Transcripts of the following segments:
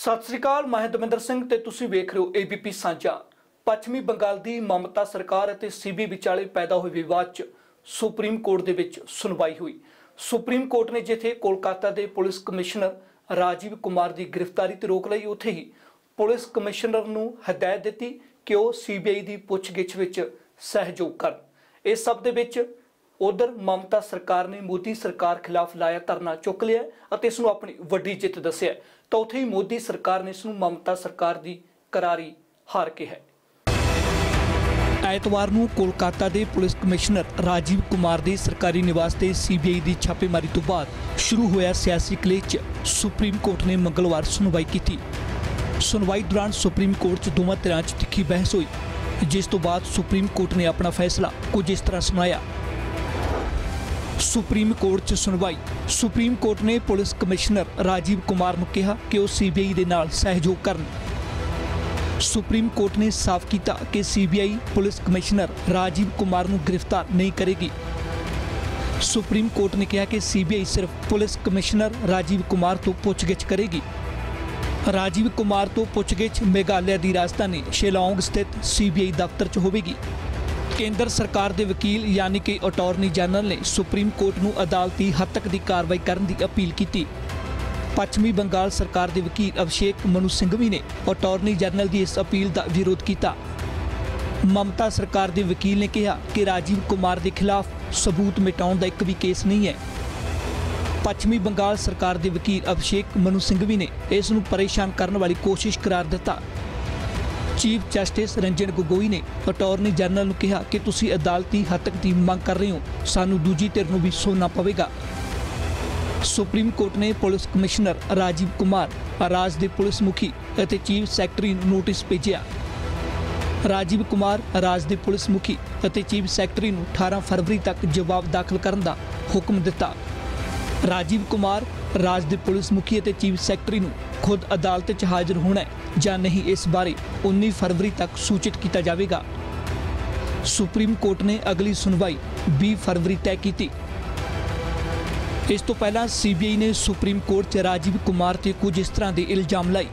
सत श्री अकाल, मैं दविंदर सिंह ते तुसीं वेख रहे हो एबीपी साझा। पश्चिमी बंगाल की ममता सरकार और सीबीआई विचाले पैदा हुए विवाद च सुप्रीम कोर्ट दे विच सुनवाई हुई। सुप्रीम कोर्ट ने जिथे कोलकाता के पुलिस कमिश्नर राजीव कुमार की गिरफ्तारी ते रोक लई, उत्थे ही पुलिस कमिश्नर नूं हदायत दी कि वह सीबीआई की पुछगिछ विच सहयोग करन। इस सब दे विच उधर ममता सरकार ने मोदी सरकार खिलाफ लाया धरना चुक लिया और इसनूं अपनी वड्डी जित दस्सिया, तो उत्थे ही मोदी सरकार ने इसनूं ममता सरकार की करारी हार के है। ਐਤਵਾਰ ਨੂੰ ਕੋਲਕਾਤਾ ਦੇ ਪੁਲਿਸ ਕਮਿਸ਼ਨਰ ਰਾਜੀਵ ਕੁਮਾਰ ਦੇ ਸਰਕਾਰੀ ਨਿਵਾਸ ਤੇ ਸੀਬੀਆਈ ਦੀ ਛਾਪੇਮਾਰੀ ਤੋਂ ਬਾਅਦ ਸ਼ੁਰੂ ਹੋਇਆ ਸਿਆਸੀ ਕਲੇਸ਼ 'ਚ ਸੁਪਰੀਮ ਕੋਰਟ ਨੇ ਮੰਗਲਵਾਰ ਸੁਣਵਾਈ ਕੀਤੀ। ਸੁਣਵਾਈ ਦੌਰਾਨ ਸੁਪਰੀਮ ਕੋਰਟ 'ਚ ਦੋਵਾਂ ਧਿਰਾਂ 'ਚ ਤਿੱਖੀ ਬਹਿਸ ਹੋਈ, ਜਿਸ ਤੋਂ ਬਾਅਦ ਸੁਪਰੀਮ ਕੋਰਟ ਨੇ ਆਪਣਾ ਫੈਸਲਾ ਕੁਝ ਇਸ ਤਰ੍ਹਾਂ ਸੁਣਾਇਆ। ਸੁਪਰੀਮ ਕੋਰਟ 'ਚ ਸੁਣਵਾਈ। ਸੁਪਰੀਮ ਕੋਰਟ ਨੇ ਪੁਲਿਸ ਕਮਿਸ਼ਨਰ ਰਾਜੀਵ ਕੁਮਾਰ ਨੂੰ ਕਿਹਾ ਕਿ ਉਹ ਸੀਬੀਆਈ ਦੇ ਨਾਲ ਸਹਿਯੋਗ ਕਰਨ। सुप्रीम कोर्ट ने साफ किया कि CBI police commissioner Rajiv Kumar को गिरफ्तार नहीं करेगी। सुप्रीम कोर्ट ने कहा कि सीबीआई सिर्फ पुलिस कमिश्नर राजीव कुमार तो पुछगिछ करेगी। राजीव कुमार तो पुछगिछ मेघालय की राजधानी शिलांग स्थित सीबीआई दफ्तर च होगी। केंद्र सरकार के वकील यानी कि अटॉर्नी जनरल ने सुप्रीम कोर्ट को अदालती हद तक की कार्रवाई करने की अपील की। पश्चिमी बंगाल सरकार के वकील अभिषेक मनु सिंघवी ने अटॉर्नी जनरल की इस अपील का विरोध किया। ममता सरकार के वकील ने कहा कि राजीव कुमार के खिलाफ सबूत मिटाने का एक भी केस नहीं है। पश्चिमी बंगाल सरकार के वकील अभिषेक मनु सिंघवी ने इसनूं परेशान करने वाली कोशिश करार दिता। चीफ जस्टिस रंजन गोगोई ने अटॉर्नी जनरल को कहा कि तुसीं अदालती हद तक की मंग कर रहे हो, सानूं दूजी धिर नूं भी सुनना पवेगा। सुप्रीम कोर्ट ने पुलिस कमिश्नर राजीव कुमार, राज के पुलिस मुखी और चीफ सैकटरी नोटिस भेजा। राजीव कुमार, राज के पुलिस मुखी और चीफ सैकटरी 18 फरवरी तक जवाब दाखिल करने का हुक्म दिता। राजीव कुमार, राज के पुलिस मुखी और चीफ सैकटरी खुद अदालत च हाजिर होना है या नहीं, इस बारे 19 फरवरी तक सूचित किया जाएगा। सुप्रीम कोर्ट ने अगली सुनवाई 20 फरवरी तय की। इस तो पहला सीबीआई ने सुप्रीम कोर्ट च राजीव कुमार ते कुछ इस तरह के इल्जाम लाए।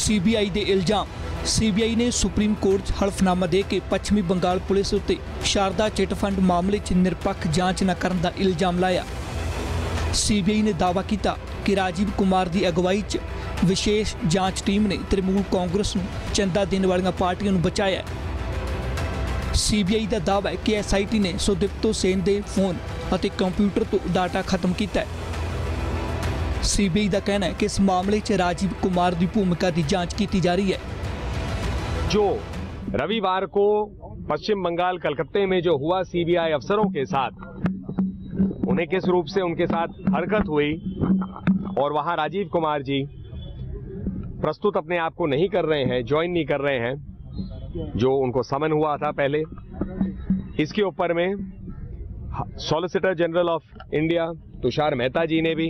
सीबीआई के इल्जाम। सीबीआई ने सुप्रीम कोर्ट च हल्फनामा दे के पश्चिमी बंगाल पुलिस उत्ते शारदा चिटफंड मामले च निरपक्ष जांच न करने का इल्जाम लाया। सीबीआई ने दावा किया कि राजीव कुमार की अगवाई च विशेष जांच टीम ने तृणमूल कांग्रेस नूं चंदा देने वाली पार्टियों नूं बचाया। सीबीआई का दावा है कि एसआईटी ने सुदीप्तो सेन के फोन और कंप्यूटर तो डाटा खत्म किया है। सीबीआई का कहना है कि इस मामले च राजीव कुमार की भूमिका की जांच की जा रही है। जो रविवार को पश्चिम बंगाल कलकत्ते में जो हुआ सीबीआई अफसरों के साथ, उन्हें किस रूप से उनके साथ हरकत हुई और वहां राजीव कुमार जी प्रस्तुत अपने आप को नहीं कर रहे हैं, ज्वाइन नहीं कर रहे हैं, जो उनको समन हुआ था पहले, इसके ऊपर में solicitor general of India Tushar Mehta ji ने भी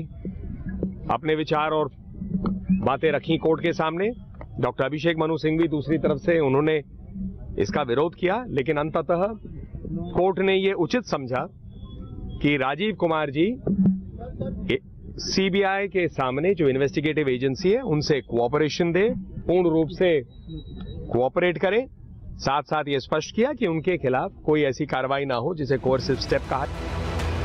अपने विचार और बातें रखी कोर्ट के सामने। डॉक्टर अभिषेक मनु सिंघवी दूसरी तरफ से उन्होंने इसका विरोध किया, लेकिन अंततः कोर्ट ने ये उचित समझा कि राजीव कुमार जी सीबीआई के सामने जो इन्वेस्टिगेटिव एजेंसी है उनसे कोऑपरेशन दे, पूर्ण रूप से कोऑपरेट करें। साथ साथ ये स्पष्ट किया कि उनके खिलाफ कोई ऐसी कार्रवाई ना हो जिसे कोर्सिव स्टेप कहा।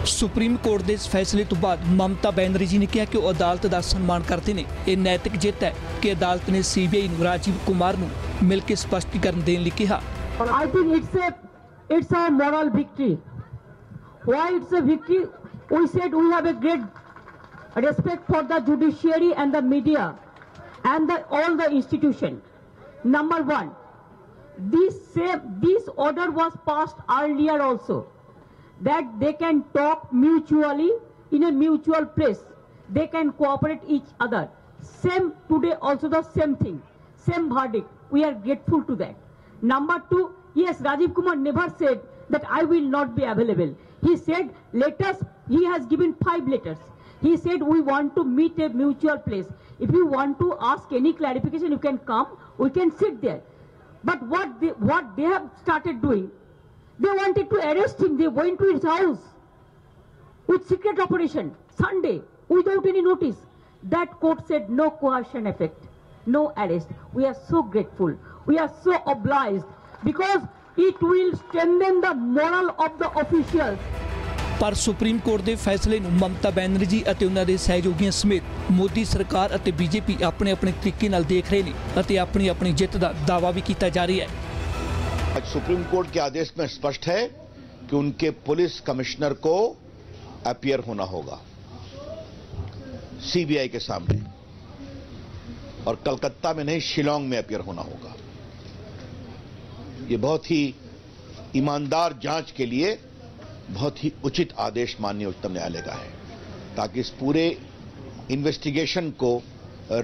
सुप्रीम कोर्ट के इस फैसले तो बाद ममता बनर्जी ने कहा कि वो अदालत का सम्मान करते हैं। ये नैतिक जित है कि अदालत ने सीबीआई को राजीव कुमार को मिलकर स्पष्टीकरण देने लिए कहा। I think it's a moral victory. Why it's a victory? We said we have a great respect for the judiciary and the media and all the institution. Number one, this order was passed earlier also, that they can talk mutually in a mutual place. They can cooperate each other. Same today also the same thing, same verdict. We are grateful to that. Number two, yes, Rajiv Kumar never said that I will not be available. He said let us. He has given 5 letters. He said we want to meet a mutual place. If you want to ask any clarification, you can come. We can sit there. But what they have started doing, they wanted to arrest him. They went to his house with secret operation Sunday without any notice. That court said no coercion effect, no arrest. We are so grateful. We are so obliged because it will strengthen the moral of the officials. ਪਰ supreme court ਦੇ ਫੈਸਲੇ ਨੂੰ ਮਮਤਾ ਬੈਨਰਜੀ ਅਤੇ ਉਹਨਾਂ ਦੇ ਸਹਿਯੋਗੀਆਂ ਸਮੇਤ ਮੋਦੀ ਸਰਕਾਰ ਅਤੇ ਬੀਜੇਪੀ ਆਪਣੇ ਆਪਣੇ ਤਰੀਕੇ ਨਾਲ ਦੇਖ ਰਹੇ ਨੇ ਅਤੇ ਆਪਣੀ ਆਪਣੀ ਜਿੱਤ ਦਾ ਦਾਅਵਾ ਵੀ ਕੀਤਾ ਜਾ ਰਿਹਾ ਹੈ। आज सुप्रीम कोर्ट के आदेश में स्पष्ट है कि उनके पुलिस कमिश्नर को अपीयर होना होगा सीबीआई के सामने, और कलकत्ता में नहीं शिलांग में अपीयर होना होगा। ये बहुत ही ईमानदार जांच के लिए बहुत ही उचित आदेश माननीय उच्चतम न्यायालय का है, ताकि इस पूरे इन्वेस्टिगेशन को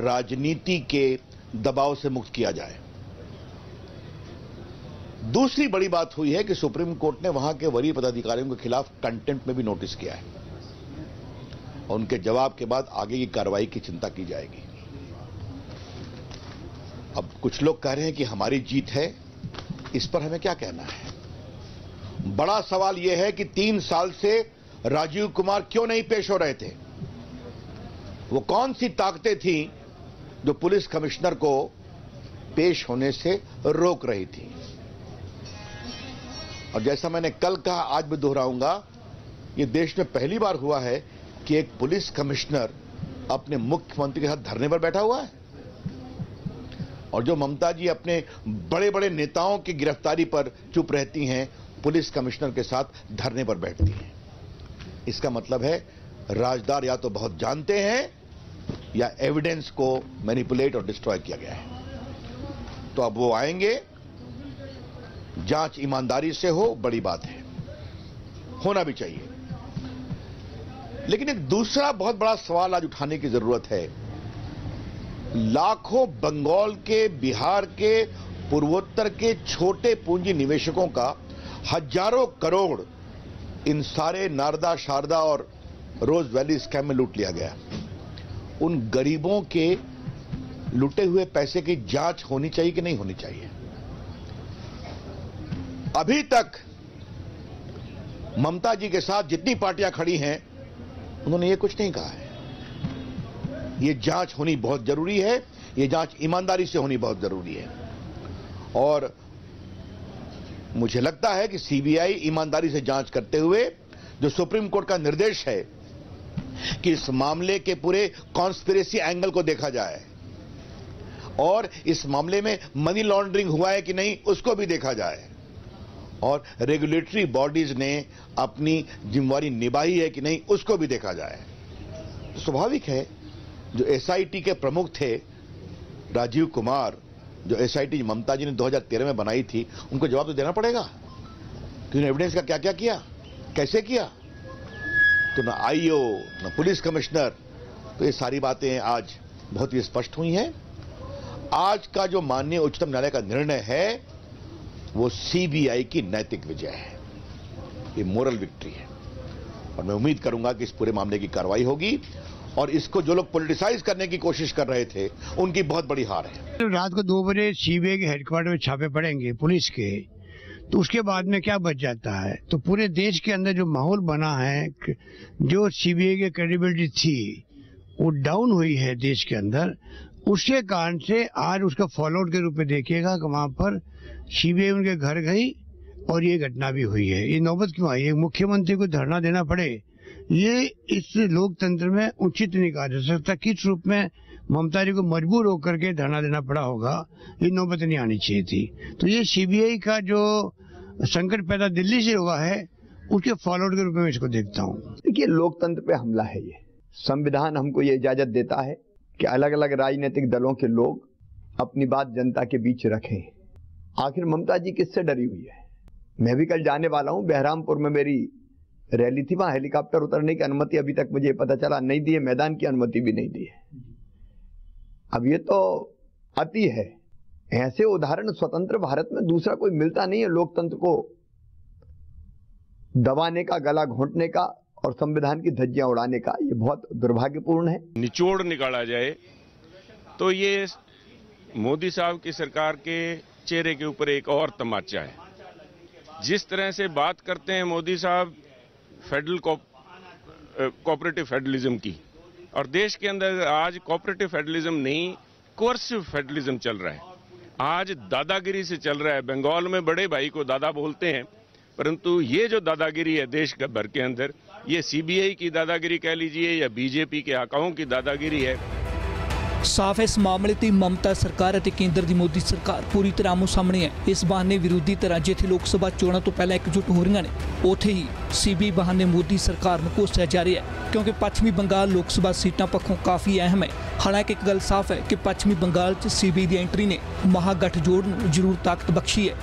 राजनीति के दबाव से मुक्त किया जाए। दूसरी बड़ी बात हुई है कि सुप्रीम कोर्ट ने वहां के वरीय पदाधिकारियों के खिलाफ कंटेम्प्ट में भी नोटिस किया है और उनके जवाब के बाद आगे की कार्रवाई की चिंता की जाएगी। अब कुछ लोग कह रहे हैं कि हमारी जीत है, इस पर हमें क्या कहना है? बड़ा सवाल यह है कि 3 साल से राजीव कुमार क्यों नहीं पेश हो रहे थे? वो कौन सी ताकतें थीं जो पुलिस कमिश्नर को पेश होने से रोक रही थी? और जैसा मैंने कल कहा, आज भी दोहराऊंगा, ये देश में पहली बार हुआ है कि एक पुलिस कमिश्नर अपने मुख्यमंत्री के साथ धरने पर बैठा हुआ है, और जो ममता जी अपने बड़े बड़े नेताओं की गिरफ्तारी पर चुप रहती हैं, पुलिस कमिश्नर के साथ धरने पर बैठती हैं। इसका मतलब है राजदार या तो बहुत जानते हैं या एविडेंस को मैनिपुलेट और डिस्ट्रॉय किया गया है। तो अब वो आएंगे, जांच ईमानदारी से हो, बड़ी बात है, होना भी चाहिए। लेकिन एक दूसरा बहुत बड़ा सवाल आज उठाने की जरूरत है। लाखों बंगाल के, बिहार के, पूर्वोत्तर के छोटे पूंजी निवेशकों का हजारों करोड़ इन सारे नारदा, शारदा और रोज वैली स्कैम में लूट लिया गया। उन गरीबों के लूटे हुए पैसे की जांच होनी चाहिए कि नहीं होनी चाहिए? अभी तक ममता जी के साथ जितनी पार्टियां खड़ी हैं, उन्होंने ये कुछ नहीं कहा है। ये जांच होनी बहुत जरूरी है, ये जांच ईमानदारी से होनी बहुत जरूरी है, और मुझे लगता है कि सीबीआई ईमानदारी से जांच करते हुए जो सुप्रीम कोर्ट का निर्देश है कि इस मामले के पूरे कॉन्स्पिरेसी एंगल को देखा जाए और इस मामले में मनी लॉन्ड्रिंग हुआ है कि नहीं उसको भी देखा जाए, और रेगुलेटरी बॉडीज ने अपनी जिम्मेवारी निभाई है कि नहीं उसको भी देखा जाए। तो स्वाभाविक है, जो एसआईटी के प्रमुख थे राजीव कुमार, जो एसआईटी ममता जी ने 2013 में बनाई थी, उनको जवाब तो देना पड़ेगा कि उन्होंने एविडेंस का क्या क्या किया, कैसे किया। तो ना आईओ, ना पुलिस कमिश्नर, तो ये सारी बातें आज बहुत ही स्पष्ट हुई हैं। आज का जो माननीय उच्चतम न्यायालय का निर्णय है वो सीबीआई की नैतिक विजय है, ये मोरल विक्ट्री है, और मैं उम्मीद करूंगा कि इस पूरे मामले की कार्रवाई होगी और इसको जो लोग पॉलिटिसाइज करने की कोशिश कर रहे थे उनकी बहुत बड़ी हार है। रात को 2 बजे सीबीआई के हेडक्वार्टर में छापे पड़ेंगे पुलिस के, तो उसके बाद में क्या बच जाता है? तो पूरे देश के अंदर जो माहौल बना है, जो सीबीआई की क्रेडिबिलिटी थी वो डाउन हुई है देश के अंदर, उसके कारण से आज उसका फॉलोआउट के रूप में देखिएगा कि वहां पर सीबीआई उनके घर गई और ये घटना भी हुई है। ये नौबत क्यों आई? मुख्यमंत्री को धरना देना पड़े, ये इस लोकतंत्र में उचित नहीं कहा जा सकता। किस रूप में ममता जी को मजबूर होकर के धरना देना पड़ा होगा, ये नौबत नहीं आनी चाहिए थी। तो ये सीबीआई का जो संकट पैदा दिल्ली से हुआ है, उसके फॉलोआउट के रूप में इसको देखता हूँ। देखिए, लोकतंत्र पे हमला है ये। संविधान हमको ये इजाजत देता है कि अलग अलग राजनीतिक दलों के लोग अपनी बात जनता के बीच रखें। आखिर ममता जी किससे डरी हुई है? मैं भी कल जाने वाला हूं, बहरामपुर में मेरी रैली थी, वहां हेलीकॉप्टर उतरने की अनुमति अभी तक मुझे पता चला नहीं दी है, मैदान की अनुमति भी नहीं दी है। अब ये तो अति है। ऐसे उदाहरण स्वतंत्र भारत में दूसरा कोई मिलता नहीं है, लोकतंत्र को दबाने का, गला घोंटने का और संविधान की धज्जियां उड़ाने का। ये बहुत दुर्भाग्यपूर्ण है। निचोड़ निकाला जाए तो ये मोदी साहब की सरकार के चेहरे के ऊपर एक और तमाचा है। जिस तरह से बात करते हैं मोदी साहब फेडरल कोऑपरेटिव फेडरलिज्म की, और देश के अंदर आज कोऑपरेटिव फेडरलिज्म नहीं, कोर्सिव फेडरलिज्म चल रहा है। आज दादागिरी से चल रहा है। बंगाल में बड़े भाई को दादा बोलते हैं, परंतु ये जो दादागिरी है देश के भर के अंदर, ये सीबीआई की दादागिरी कह लीजिए या बीजेपी के आकाओं की दादागिरी है। साफ इस मामले ते ममता सरकार ਅਤੇ ਕੇਂਦਰ ਦੀ ਮੋਦੀ ਸਰਕਾਰ ਪੂਰੀ ਤਰ੍ਹਾਂ ਆਮੋ ਸਾਹਮਣੇ ਹੈ। ਇਸ ਬਹਾਨੇ ਵਿਰੋਧੀ ਧਿਰਾਂ ਜਿੱਥੇ ਲੋਕ ਸਭਾ ਚੋਣਾਂ ਤੋਂ ਪਹਿਲਾਂ ਇਕਜੁੱਟ ਹੋ ਰਹੀਆਂ ਨੇ, ਉੱਥੇ ਹੀ ਸੀਬੀਆਈ ਬਹਾਨੇ ਮੋਦੀ ਸਰਕਾਰ ਨੂੰ ਕੋਸਿਆ ਜਾ ਰਿਹਾ ਹੈ, ਕਿਉਂਕਿ ਪੱਛਮੀ ਬੰਗਾਲ ਲੋਕ ਸਭਾ ਸੀਟਾਂ ਪੱਖੋਂ ਕਾਫੀ ਅਹਿਮ ਹੈ। ਹਾਲਾਂਕਿ ਇੱਕ ਗੱਲ ਸਾਫ਼ ਹੈ ਕਿ ਪੱਛਮੀ ਬੰਗਾਲ 'ਚ ਸੀਬੀਆਈ ਦੀ ਐਂਟਰੀ ਨੇ ਮਹਾਗਠਜੋੜ ਨੂੰ ਜ਼ਰੂਰ ਤਾਕਤ ਬਖਸ਼ੀ ਹੈ।